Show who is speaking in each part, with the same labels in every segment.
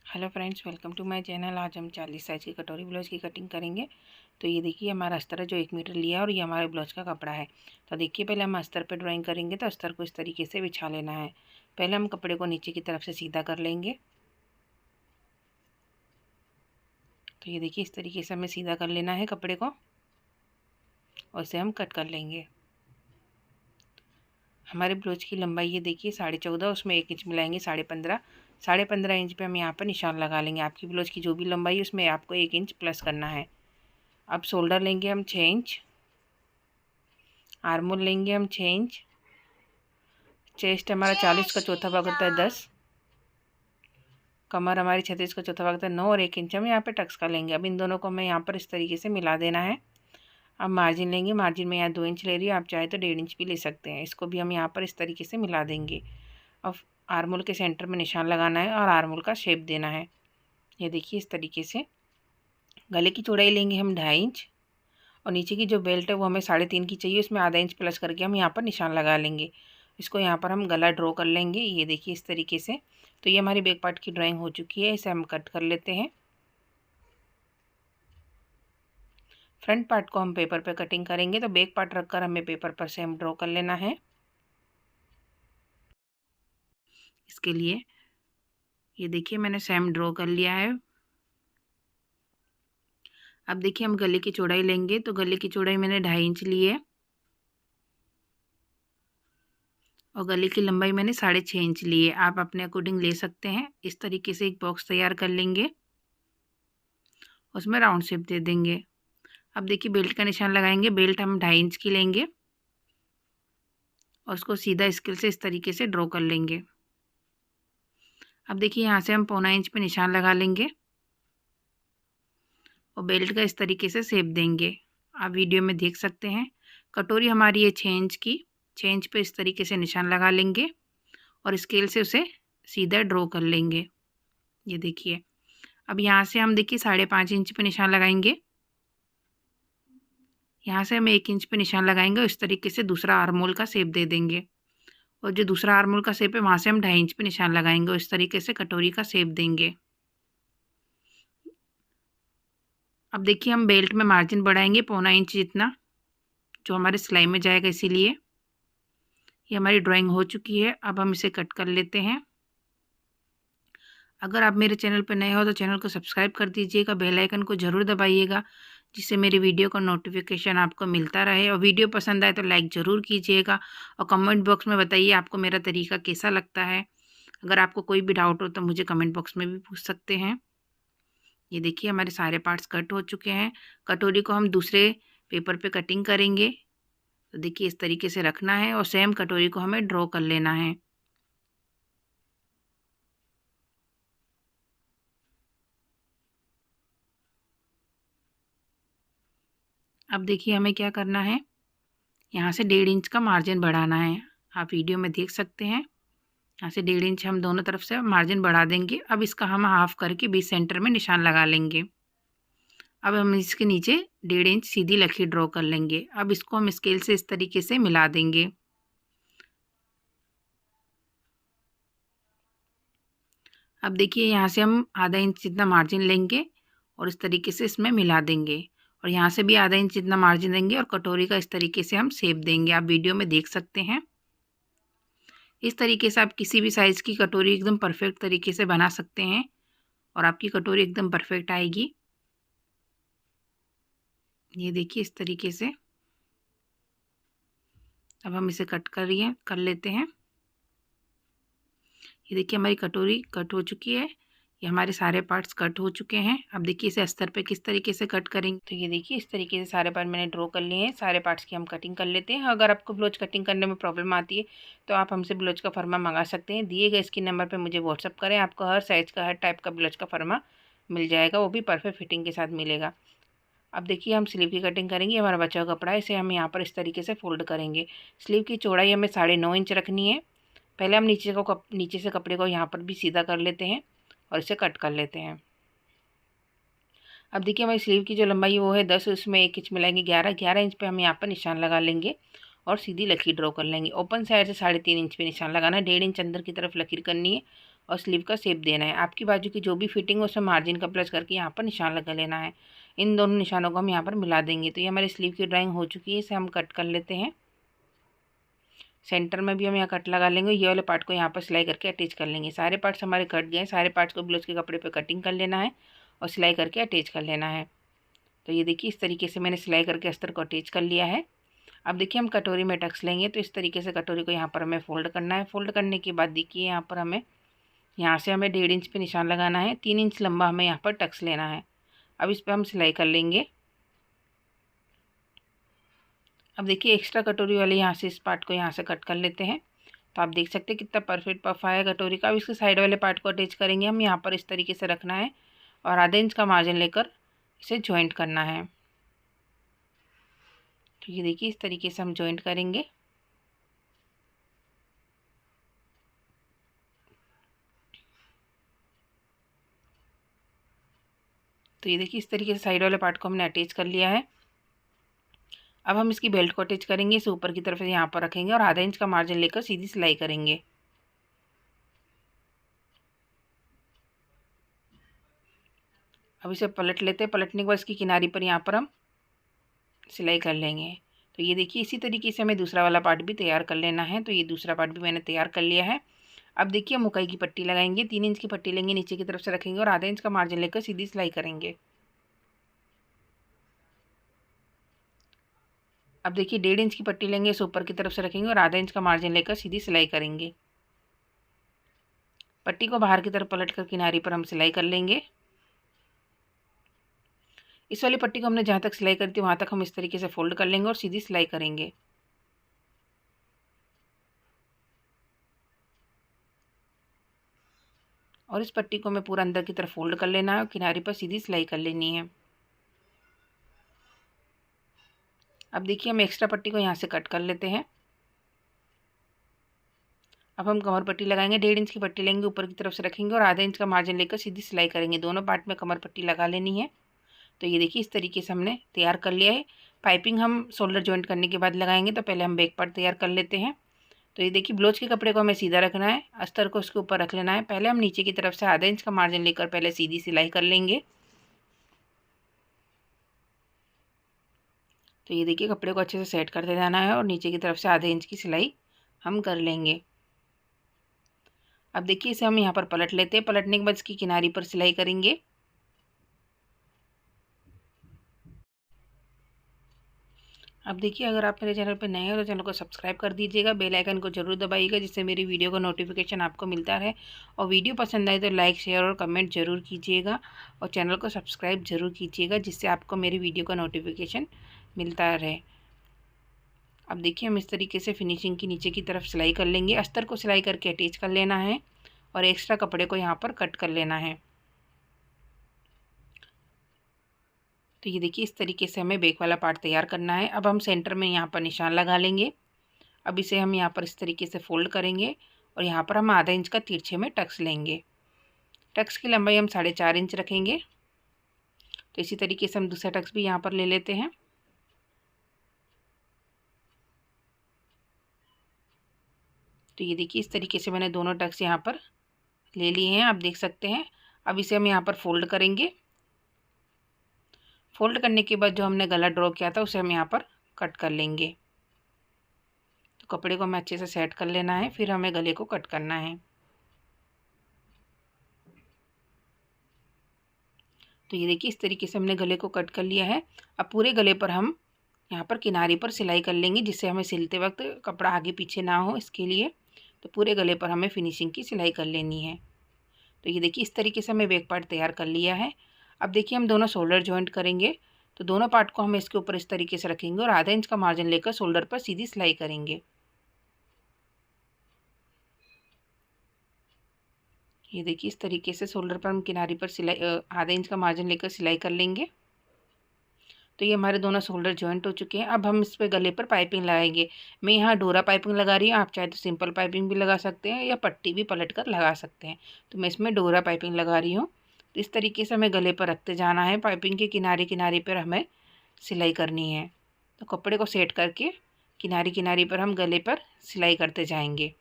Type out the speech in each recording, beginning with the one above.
Speaker 1: Hello friends, welcome to my channel. आज हम 40 size की कटोरी ब्लाउज की कटिंग करेंगे। तो ये देखिए हमारा अस्तर है जो 1 मीटर लिया है और ये हमारे ब्लाउज का कपड़ा है। तो देखिए पहले हम अस्तर पे ड्राइंग करेंगे। तो अस्तर को इस तरीके से बिछा लेना है। पहले हम कपड़े को नीचे की तरफ से सीधा कर लेंगे। तो ये देखिए इस तरीके से हमें सीधा कर लेना है कपड़े को और इसे हम कट कर लेंगे। हमारे ब्लाउज की लंबाई ये देखिए 14.5, उसमें 1 इंच मिलाएंगे 15.5। 15.5 इंच पे हम यहाँ पर निशान लगा लेंगे। आपकी ब्लाउज की जो भी लंबाई है उसमें आपको 1 इंच प्लस करना है। अब शोल्डर लेंगे हम 6 इंच, आर्मोल लेंगे हम 6 इंच, चेस्ट हमारा 40 का चौथा भाग होता है 10, कमर हमारी 36 का चौथा भाग होता है 9 और 1 इंच हम यहाँ पे टक्स का लेंगे। अब इन दोनों को हमें यहाँ पर इस तरीके से मिला देना है। अब मार्जिन लेंगे, मार्जिन में यहाँ 2 इंच ले रही हूँ, आप चाहे तो 1.5 इंच भी ले सकते हैं। इसको भी हम यहाँ पर इस तरीके से मिला देंगे। अब आर्मोल के सेंटर में निशान लगाना है और आर्मोल का शेप देना है। ये देखिए इस तरीके से। गले की चौड़ाई लेंगे हम 2.5 इंच और नीचे की जो बेल्ट है वो हमें 3.5 की चाहिए, उसमें आधा इंच प्लस करके हम यहाँ पर निशान लगा लेंगे। इसको यहाँ पर हम गला ड्रॉ कर लेंगे। ये देखिए इस तरीके से। तो ये हमारी बैक पार्ट की ड्राइंग हो चुकी है। इसे हम कट कर लेते हैं। फ्रंट पार्ट को हम पेपर पे कटिंग करेंगे। तो बैक पार्ट रखकर हमें पेपर पर से हम ड्रॉ कर लेना है। इसके लिए ये देखिए मैंने सेम ड्रॉ कर लिया है। अब देखिए हम गले की चौड़ाई लेंगे। तो गले की चौड़ाई मैंने 2.5 इंच ली है और गले की लंबाई मैंने 6.5 इंच ली है। आप अपने अकॉर्डिंग ले सकते हैं। इस तरीके से एक बॉक्स तैयार कर लेंगे, उसमें राउंड शेप दे देंगे। अब देखिए बेल्ट का निशान लगाएंगे। बेल्ट हम 2.5 इंच की लेंगे और उसको सीधा स्केल से इस तरीके से ड्रॉ कर लेंगे। अब देखिए यहाँ से हम 1.25 इंच पे निशान लगा लेंगे और बेल्ट का इस तरीके से शेप देंगे। आप वीडियो में देख सकते हैं। कटोरी हमारी है 6 इंच की। 6 इंच पे इस तरीके से निशान लगा लेंगे और स्केल से उसे सीधा ड्रॉ कर लेंगे। ये देखिए। अब यहाँ से हम देखिए 5.5 इंच पे निशान लगाएंगे। यहाँ से हम 1 इंच पे निशान लगाएंगे और इस तरीके से दूसरा आर्मोल का शेप दे देंगे। और जो दूसरा आर्मोल का शेप है वहाँ से हम 2.5 इंच पे निशान लगाएंगे और इस तरीके से कटोरी का शेप देंगे। अब देखिए हम बेल्ट में मार्जिन बढ़ाएंगे 1.25 इंच जितना, जो हमारे सिलाई में जाएगा। इसीलिए ये हमारी ड्राइंग हो चुकी है। अब हम इसे कट कर लेते हैं। अगर आप मेरे चैनल पर नए हो तो चैनल को सब्सक्राइब कर दीजिएगा, बेल आइकन को ज़रूर दबाइएगा, जिससे मेरी वीडियो का नोटिफिकेशन आपको मिलता रहे। और वीडियो पसंद आए तो लाइक ज़रूर कीजिएगा और कमेंट बॉक्स में बताइए आपको मेरा तरीका कैसा लगता है। अगर आपको कोई भी डाउट हो तो मुझे कमेंट बॉक्स में भी पूछ सकते हैं। ये देखिए हमारे सारे पार्ट्स कट हो चुके हैं। कटोरी को हम दूसरे पेपर पे कटिंग करेंगे। तो देखिए इस तरीके से रखना है और सेम कटोरी को हमें ड्रॉ कर लेना है। अब देखिए हमें क्या करना है, यहाँ से 1.5 इंच का मार्जिन बढ़ाना है। आप वीडियो में देख सकते हैं। यहाँ से 1.5 इंच हम दोनों तरफ से मार्जिन बढ़ा देंगे। अब इसका हम हाफ करके बीच सेंटर में निशान लगा लेंगे। अब हम इसके नीचे 1.5 इंच सीधी लकीर ड्रॉ कर लेंगे। अब इसको हम स्केल से इस तरीके से मिला देंगे। अब देखिए यहाँ से हम आधा इंच जितना मार्जिन लेंगे और इस तरीके से इसमें मिला देंगे और यहाँ से भी आधा इंच जितना मार्जिन देंगे और कटोरी का इस तरीके से हम शेप देंगे। आप वीडियो में देख सकते हैं। इस तरीके से आप किसी भी साइज़ की कटोरी एकदम परफेक्ट तरीके से बना सकते हैं और आपकी कटोरी एकदम परफेक्ट आएगी। ये देखिए इस तरीके से। अब हम इसे कर लेते हैं। ये देखिए हमारी कटोरी कट हो चुकी है। ये हमारे सारे पार्ट्स कट हो चुके हैं। अब देखिए इसे अस्तर पे किस तरीके से कट करेंगे। तो ये देखिए इस तरीके से सारे पार्ट मैंने ड्रॉ कर लिए हैं। सारे पार्ट्स की हम कटिंग कर लेते हैं। अगर आपको ब्लाउज कटिंग करने में प्रॉब्लम आती है तो आप हमसे ब्लाउज का फरमा मंगा सकते हैं। दिए गए इसके नंबर पर मुझे व्हाट्सअप करें। आपको हर साइज़ का हर टाइप का ब्लाउज का फरमा मिल जाएगा, वो भी परफेक्ट फिटिंग के साथ मिलेगा। अब देखिए हम स्लीव की कटिंग करेंगे। हमारा बचा हुआ कपड़ा है, इसे हम यहाँ पर इस तरीके से फोल्ड करेंगे। स्लीव की चौड़ाई हमें 9.5 इंच रखनी है। पहले हम नीचे से कपड़े को यहाँ पर भी सीधा कर लेते हैं और इसे कट कर लेते हैं। अब देखिए हमारी स्लीव की जो लंबाई है वो है 10, उसमें 1 इंच मिलाएंगे 11 इंच पे हम यहाँ पर निशान लगा लेंगे और सीधी लकीर ड्रॉ कर लेंगे। ओपन साइड से 3.5 इंच पे निशान लगाना है। 1.5 इंच अंदर की तरफ लकीर करनी है और स्लीव का शेप देना है। आपकी बाजू की जो भी फिटिंग है उसमें मार्जिन का प्लस करके यहाँ पर निशान लगा लेना है। इन दोनों निशानों को हम यहाँ पर मिला देंगे। तो ये हमारी स्लीव की ड्राइंग हो चुकी है, इसे हम कट कर लेते हैं। सेंटर में भी हम यहाँ कट लगा लेंगे। ये वाले पार्ट को यहाँ पर सिलाई करके अटैच कर लेंगे। सारे पार्ट्स हमारे कट गए, सारे पार्ट्स को ब्लाउज के कपड़े पे कटिंग कर लेना है और सिलाई करके अटैच कर लेना है। तो ये देखिए इस तरीके से मैंने सिलाई करके अस्तर को अटैच कर लिया है। अब देखिए हम कटोरी में टक्स लेंगे, तो इस तरीके से कटोरी को यहाँ पर हमें फोल्ड करना है। फोल्ड करने के बाद देखिए यहाँ पर हमें यहाँ से 1.5 इंच पे निशान लगाना है। 3 इंच लंबा हमें यहाँ पर टक्स लेना है। अब इस पर हम सिलाई कर लेंगे। अब देखिए एक्स्ट्रा कटोरी वाले यहाँ से इस पार्ट को यहाँ से कट कर लेते हैं। तो आप देख सकते हैं कितना परफेक्ट पफ आया कटोरी का। अब इसके साइड वाले पार्ट को अटैच करेंगे हम। यहाँ पर इस तरीके से रखना है और आधे इंच का मार्जिन लेकर इसे ज्वाइंट करना है। तो ये देखिए इस तरीके से हम ज्वाइंट करेंगे। तो ये देखिए इस तरीके से साइड वाले पार्ट को हमने अटैच कर लिया है। अब हम इसकी बेल्ट को अटैच करेंगे। इसे ऊपर की तरफ से यहाँ पर रखेंगे और आधा इंच का मार्जिन लेकर सीधी सिलाई करेंगे। अब इसे पलट लेते हैं। पलटने के बाद इसकी किनारी पर यहाँ पर हम सिलाई कर लेंगे। तो ये देखिए इसी तरीके से हमें दूसरा वाला पार्ट भी तैयार कर लेना है। तो ये दूसरा पार्ट भी मैंने तैयार कर लिया है। अब देखिए हम मुकाई की पट्टी लगाएंगे। 3 इंच की पट्टी लेंगे, नीचे की तरफ से रखेंगे और आधा इंच का मार्जिन लेकर सीधी सिलाई करेंगे। अब देखिए 1.5 इंच की पट्टी लेंगे, इसे ऊपर की तरफ से रखेंगे और आधा इंच का मार्जिन लेकर सीधी सिलाई करेंगे। पट्टी को बाहर की तरफ पलट कर किनारी पर हम सिलाई कर लेंगे। इस वाली पट्टी को हमने जहाँ तक सिलाई करी थी वहाँ तक हम इस तरीके से फोल्ड कर लेंगे और सीधी सिलाई करेंगे। और इस पट्टी को हमें पूरा अंदर की तरफ फोल्ड कर लेना है और किनारी पर सीधी सिलाई कर लेनी है। अब देखिए हम एक्स्ट्रा पट्टी को यहाँ से कट कर लेते हैं। अब हम कमर पट्टी लगाएंगे। 1.5 इंच की पट्टी लेंगे, ऊपर की तरफ से रखेंगे और आधा इंच का मार्जिन लेकर सीधी सिलाई करेंगे। दोनों पार्ट में कमर पट्टी लगा लेनी है। तो ये देखिए इस तरीके से हमने तैयार कर लिया है। पाइपिंग हम शोल्डर जॉइंट करने के बाद लगाएंगे। तो पहले हम बैक पार्ट तैयार कर लेते हैं। तो ये देखिए ब्लाउज के कपड़े को हमें सीधा रखना है, अस्तर को उसके ऊपर रख लेना है। पहले हम नीचे की तरफ से आधा इंच का मार्जिन लेकर पहले सीधी सिलाई कर लेंगे। तो ये देखिए कपड़े को अच्छे से सेट करते जाना है और नीचे की तरफ से आधे इंच की सिलाई हम कर लेंगे। अब देखिए इसे हम यहाँ पर पलट लेते हैं। पलटने के बाद इसकी किनारी पर सिलाई करेंगे। अब देखिए अगर आप मेरे चैनल पर नए हो तो चैनल को सब्सक्राइब कर दीजिएगा, बेल आइकन को जरूर दबाइएगा जिससे मेरी वीडियो का नोटिफिकेशन आपको मिलता रहे। और वीडियो पसंद आए तो लाइक शेयर और कमेंट जरूर कीजिएगा और चैनल को सब्सक्राइब जरूर कीजिएगा जिससे आपको मेरी वीडियो का नोटिफिकेशन मिलता रहे। अब देखिए हम इस तरीके से फिनिशिंग की नीचे की तरफ सिलाई कर लेंगे। अस्तर को सिलाई करके अटैच कर लेना है और एक्स्ट्रा कपड़े को यहाँ पर कट कर लेना है। तो ये देखिए इस तरीके से हमें बैक वाला पार्ट तैयार करना है। अब हम सेंटर में यहाँ पर निशान लगा लेंगे। अब इसे हम यहाँ पर इस तरीके से फोल्ड करेंगे और यहाँ पर हम आधा इंच का तिरछे में टक्स लेंगे। टक्स की लंबाई हम 4.5 इंच रखेंगे। तो इसी तरीके से हम दूसरा टक्स भी यहाँ पर ले लेते हैं। तो ये देखिए इस तरीके से मैंने दोनों टक्स यहाँ पर ले लिए हैं, आप देख सकते हैं। अब इसे हम यहाँ पर फोल्ड करेंगे। फोल्ड करने के बाद जो हमने गला ड्रॉ किया था उसे हम यहाँ पर कट कर लेंगे। तो कपड़े को हमें अच्छे से सेट कर लेना है, फिर हमें गले को कट करना है। तो ये देखिए इस तरीके से हमने गले को कट कर लिया है। अब पूरे गले पर हम यहाँ पर किनारे पर सिलाई कर लेंगे जिससे हमें सिलते वक्त कपड़ा आगे पीछे ना हो, इसके लिए। तो पूरे गले पर हमें फिनिशिंग की सिलाई कर लेनी है। तो ये देखिए इस तरीके से हमें बैक पार्ट तैयार कर लिया है। अब देखिए हम दोनों शोल्डर जॉइंट करेंगे। तो दोनों पार्ट को हम इसके ऊपर इस तरीके से रखेंगे और आधा इंच का मार्जिन लेकर शोल्डर पर सीधी सिलाई करेंगे। ये देखिए इस तरीके से शोल्डर पर हम किनारी पर सिलाई आधा इंच का मार्जिन लेकर सिलाई कर लेंगे। तो ये हमारे दोनों शोल्डर जॉइंट हो चुके हैं। अब हम इस पे गले पर पाइपिंग लगाएंगे। मैं यहाँ डोरा पाइपिंग लगा रही हूँ, आप चाहे तो सिंपल पाइपिंग भी लगा सकते हैं या पट्टी भी पलट कर लगा सकते हैं। तो मैं इसमें डोरा पाइपिंग लगा रही हूँ। तो इस तरीके से हमें गले पर रखते जाना है। पाइपिंग के किनारे किनारे पर हमें सिलाई करनी है। तो कपड़े को सेट करके किनारी किनारी पर हम गले पर सिलाई करते जाएंगे।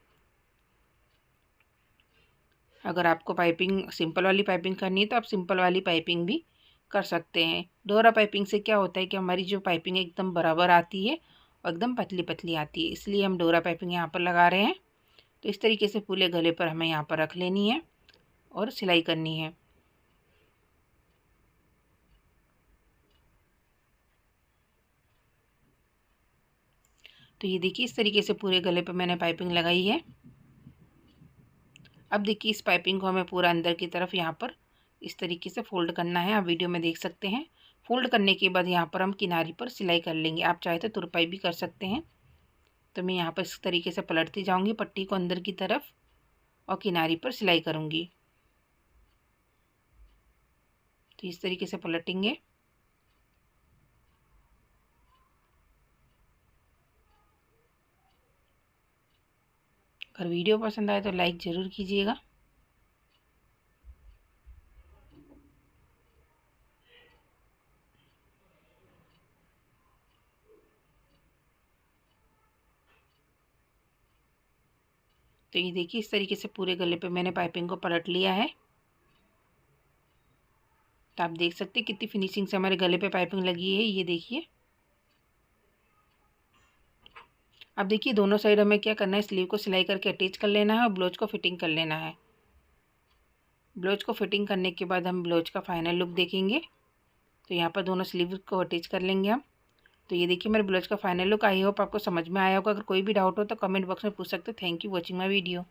Speaker 1: अगर आपको पाइपिंग सिंपल वाली पाइपिंग करनी है तो आप सिंपल वाली पाइपिंग भी कर सकते हैं। डोरा पाइपिंग से क्या होता है कि हमारी जो पाइपिंग एकदम बराबर आती है और एकदम पतली पतली आती है, इसलिए हम डोरा पाइपिंग यहाँ पर लगा रहे हैं। तो इस तरीके से पूरे गले पर हमें यहाँ पर रख लेनी है और सिलाई करनी है। तो ये देखिए इस तरीके से पूरे गले पर मैंने पाइपिंग लगाई है। अब देखिए इस पाइपिंग को हमें पूरा अंदर की तरफ यहाँ पर इस तरीके से फोल्ड करना है। आप वीडियो में देख सकते हैं। फोल्ड करने के बाद यहाँ पर हम किनारी पर सिलाई कर लेंगे। आप चाहे तो तुरपाई भी कर सकते हैं। तो मैं यहाँ पर इस तरीके से पलटती जाऊँगी पट्टी को अंदर की तरफ और किनारी पर सिलाई करूँगी। तो इस तरीके से पलटेंगे। अगर वीडियो पसंद आए तो लाइक ज़रूर कीजिएगा। तो ये देखिए इस तरीके से पूरे गले पे मैंने पाइपिंग को पलट लिया है। तो आप देख सकते हैं कितनी फिनिशिंग से हमारे गले पे पाइपिंग लगी है। ये देखिए। अब देखिए दोनों साइड हमें क्या करना है, स्लीव को सिलाई करके अटैच कर लेना है और ब्लाउज को फिटिंग कर लेना है। ब्लाउज को फिटिंग करने के बाद हम ब्लाउज का फाइनल लुक देखेंगे। तो यहाँ पर दोनों स्लीव को अटैच कर लेंगे हम। तो ये देखिए मेरे ब्लाउज का फाइनल लुक। आई होप आपको समझ में आया होगा। अगर कोई भी डाउट हो तो कमेंट बॉक्स में पूछ सकते हैं। Thank you watching my video.